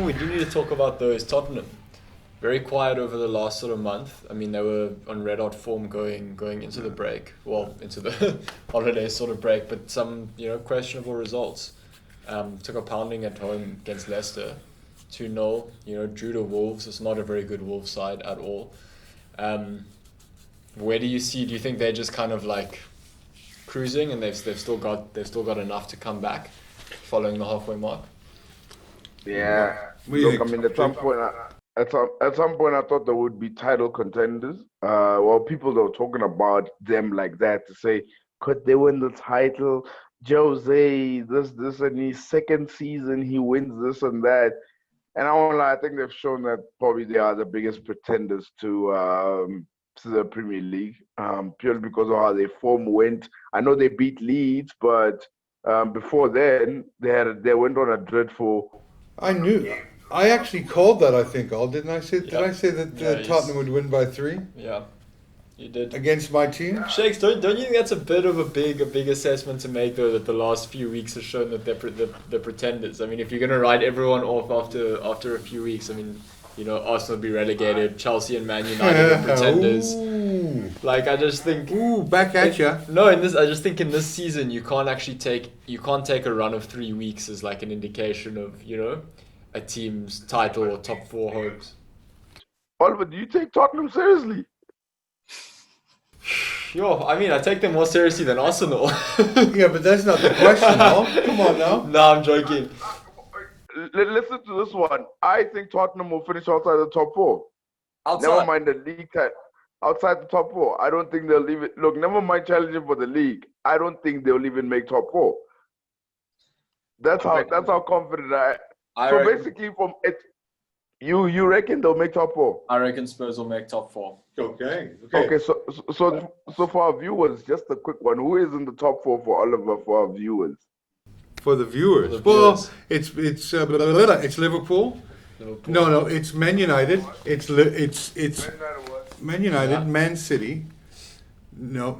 one we do need to talk about though is Tottenham. Very quiet over the last sort of month. I mean, they were on red hot form going into the break. Well, into the holiday sort of break, but some questionable results. Took a pounding at home against Leicester, 2-0. Drew to Wolves. It's not a very good Wolves side at all. Where do you see? Do you think they're just kind of like cruising, and they've still got enough to come back, following the halfway mark? Yeah. What do you Look, I think? mean, at some point, I thought there would be title contenders. Well, people are talking about them like that to say, could they win the title? Jose, this, and his second season, he wins this and that. And I won't lie, I think they've shown that probably they are the biggest pretenders to the Premier League, purely because of how their form went. I know they beat Leeds, but before then, they went on a dreadful. I actually called that. I think didn't I say? Did Yep. I say that Yeah, Tottenham would win by 3 Yeah, you did. against my team? Shakes, don't you think that's a bit of a big assessment to make though, that the last few weeks have shown that they're pretenders? I mean, if you're gonna write everyone off after a few weeks, I mean, Arsenal be relegated, Chelsea and Man United are pretenders. Ooh. Like, I just think Back at ya. no, I just think in this season you can't take a run of 3 weeks as like an indication of a team's title or top four hopes. Oliver, do you take Tottenham seriously? Yo, I mean, I take them more seriously than Arsenal. Yeah, but that's not the question, no? Come on now. No, I'm joking. Listen to this one. I think Tottenham will finish outside the top four. Never mind the league title. Outside the top four, I don't think they'll even look. Never mind challenging for the league. I don't think they'll even make top four. That's how confident I. So reckon- basically, from it, you reckon they'll make top four? I reckon Spurs will make top four. Okay. Okay, so for our viewers, just a quick one. Who is in the top four for Oliver for our viewers? For the viewers. For the viewers. Well, it's Liverpool. Liverpool. No, it's Man United. It's Man United, Man City. No,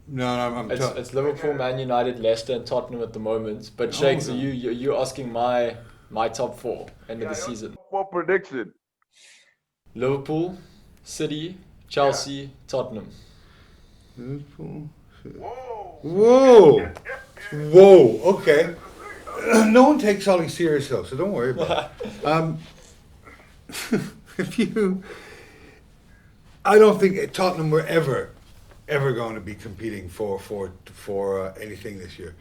I'm It's Liverpool, Man United, Leicester, and Tottenham at the moment. But Shakes, are you asking my top four end of the season? For prediction. Liverpool, City, Chelsea, Tottenham. Liverpool. Whoa. Okay. No one takes Ollie serious though, so don't worry about it. I don't think Tottenham were ever going to be competing for anything this year.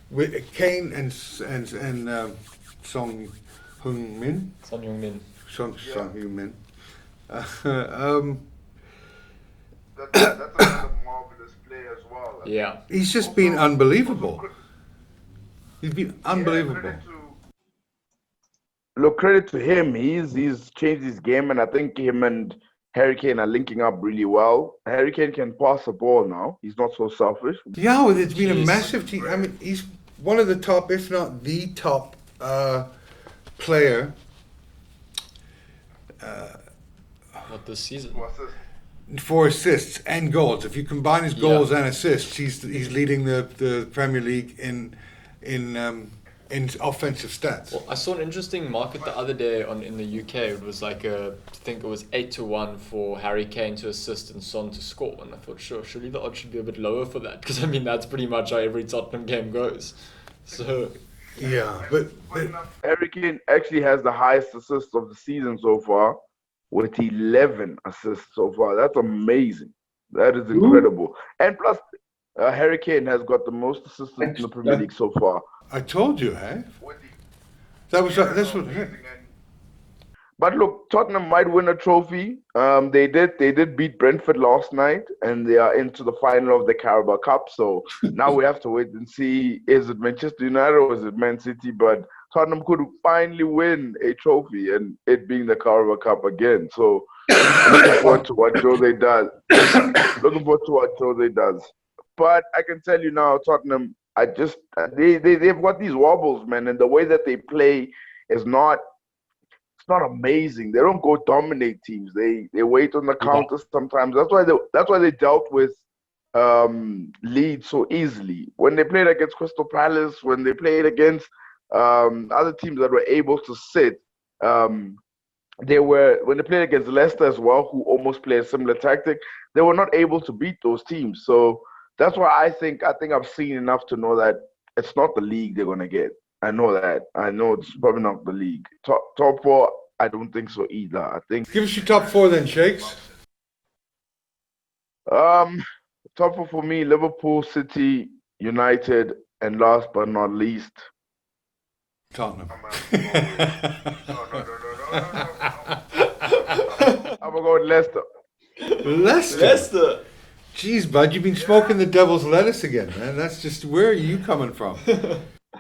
With Kane and Son Heung-min. Son Heung-min. Son Heung-min. That's another marvelous play as well. Yeah. He's just been unbelievable. He's been unbelievable. Look, credit to him. He's changed his game, and I think him and Harry Kane are linking up really well. Harry Kane can pass the ball now. He's not so selfish. Yeah, well, it's been a Jeez. massive team. I mean, he's one of the top, if not the top, player Not this season. for assists and goals. If you combine his goals and assists, he's leading the Premier League in offensive stats. Well, I saw an interesting market the other day in the UK. It was like I think it was 8-1 for Harry Kane to assist and Son to score. And I thought, surely the odds should be a bit lower for that, because I mean that's pretty much how every Tottenham game goes. So Yeah, but Harry Kane actually has the highest assists of the season so far, with 11 assists so far. That's amazing. That is incredible. And plus, Harry Kane has got the most assists in the Premier League so far. I told you, eh? That's what. But look, Tottenham might win a trophy. They did beat Brentford last night, and they are into the final of the Carabao Cup. So now we have to wait and see, is it Manchester United or is it Man City? But Tottenham could finally win a trophy, and it being the Carabao Cup again. So looking forward to what Jose does. But I can tell you now, Tottenham, they've got these wobbles, man, and the way that they play is not. It's not amazing. They don't go dominate teams. They wait on the counter sometimes. That's why they dealt with Leeds so easily. When they played against Crystal Palace, when they played against other teams that were able to sit. They were when they played against Leicester as well, who almost play a similar tactic. They were not able to beat those teams. So that's why I think I've seen enough to know that it's not the league they're gonna get. I know that. I know it's probably not the league. Top four, I don't think so either. I think Give us your top four then, Shakes. top four for me: Liverpool, City, United, and last but not least, Tottenham. I'm gonna go with Leicester. Leicester. Jeez, bud, you've been smoking the devil's lettuce again, man. That's just, where are you coming from?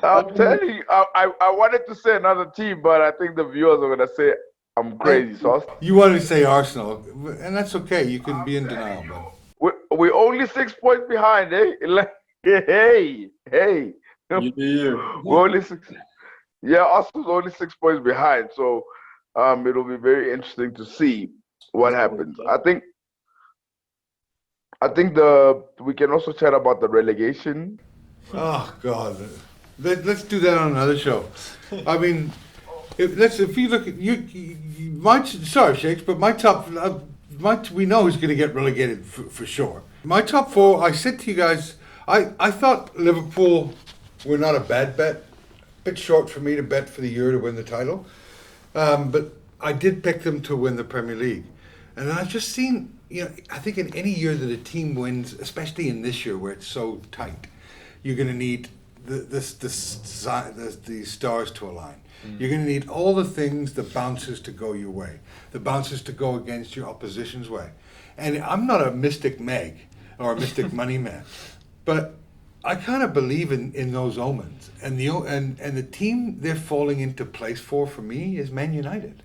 I'm telling you, I wanted to say another team, but I think the viewers are gonna say I'm crazy. So You wanted to say Arsenal, and that's okay. You can be in denial, bud. we're only 6 points behind, eh? Like, hey. You do you. We're only six. Yeah, Arsenal's only 6 points behind, so it'll be very interesting to see what happens. I think we can also chat about the relegation. Oh God, let's do that on another show. I mean, if you look at sorry, Shakes, but my top, we know who's going to get relegated for sure. My top four, I said to you guys, I thought Liverpool were not a bad bet. A bit short for me to bet for the year to win the title, but I did pick them to win the Premier League, and I've just seen. I think in any year that a team wins, especially in this year where it's so tight, you're going to need the stars to align. You're going to need all the things, the bounces to go your way, the bounces to go against your opposition's way. And I'm not a mystic Meg or a mystic money man, but I kind of believe in those omens. And the team they're falling into place for me is Man United.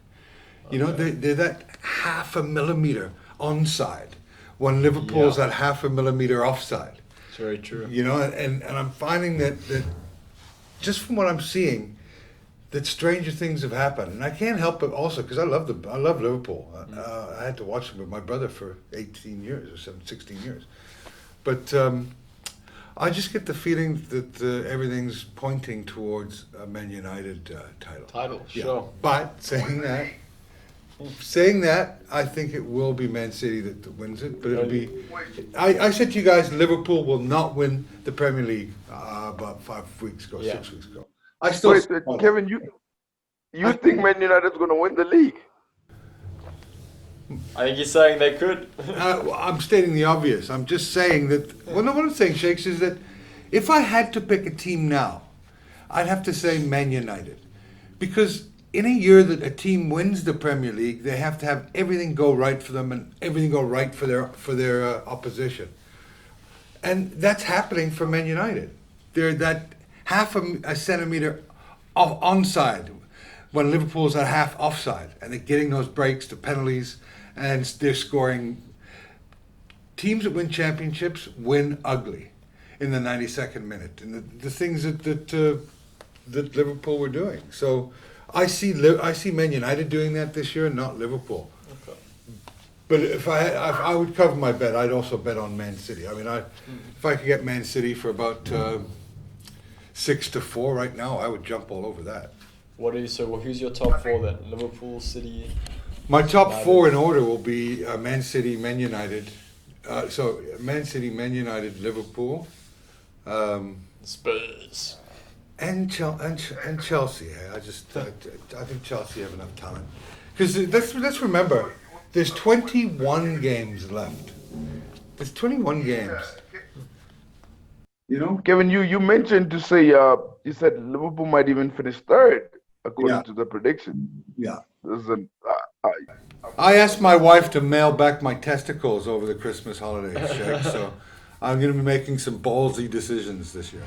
They're that half a millimeter onside when Liverpool's at half a millimeter offside. It's very true. And I'm finding that just from what I'm seeing, that stranger things have happened, and I can't help it also because I love Liverpool. I had to watch them with my brother for 18 years or 16 years, but I just get the feeling that everything's pointing towards a Man United title. Sure. But saying that, I think it will be Man City that wins it, but it'll be. I said to you guys, Liverpool will not win the Premier League about 6 weeks ago. I still. Wait, Kevin, you think Man United's going to win the league? I think he's saying they could. I'm stating the obvious. I'm just saying that. Well, no, what I'm saying, Shakes, is that if I had to pick a team now, I'd have to say Man United, because in a year that a team wins the Premier League, they have to have everything go right for them and everything go right for their opposition, and that's happening for Man United. They're that half a centimeter onside when Liverpool's at half offside, and they're getting those breaks, the penalties, and they're scoring. Teams that win championships win ugly in the 92nd minute, and the things that Liverpool were doing. So I see Man United doing that this year, not Liverpool. Okay. But if I would cover my bet, I'd also bet on Man City. I mean, if I could get Man City for about 6-4 right now, I would jump all over that. Who's your top four then? Liverpool, City. My top four in order will be Man City, Man United. So Man City, Man United, Liverpool, Spurs. and Chelsea. I think Chelsea have enough talent. Because let's remember, there's 21 games left. There's 21 games. Kevin, you mentioned to say you said Liverpool might even finish third according to the prediction. Yeah. I I asked my wife to mail back my testicles over the Christmas holidays, Shaq, so I'm going to be making some ballsy decisions this year.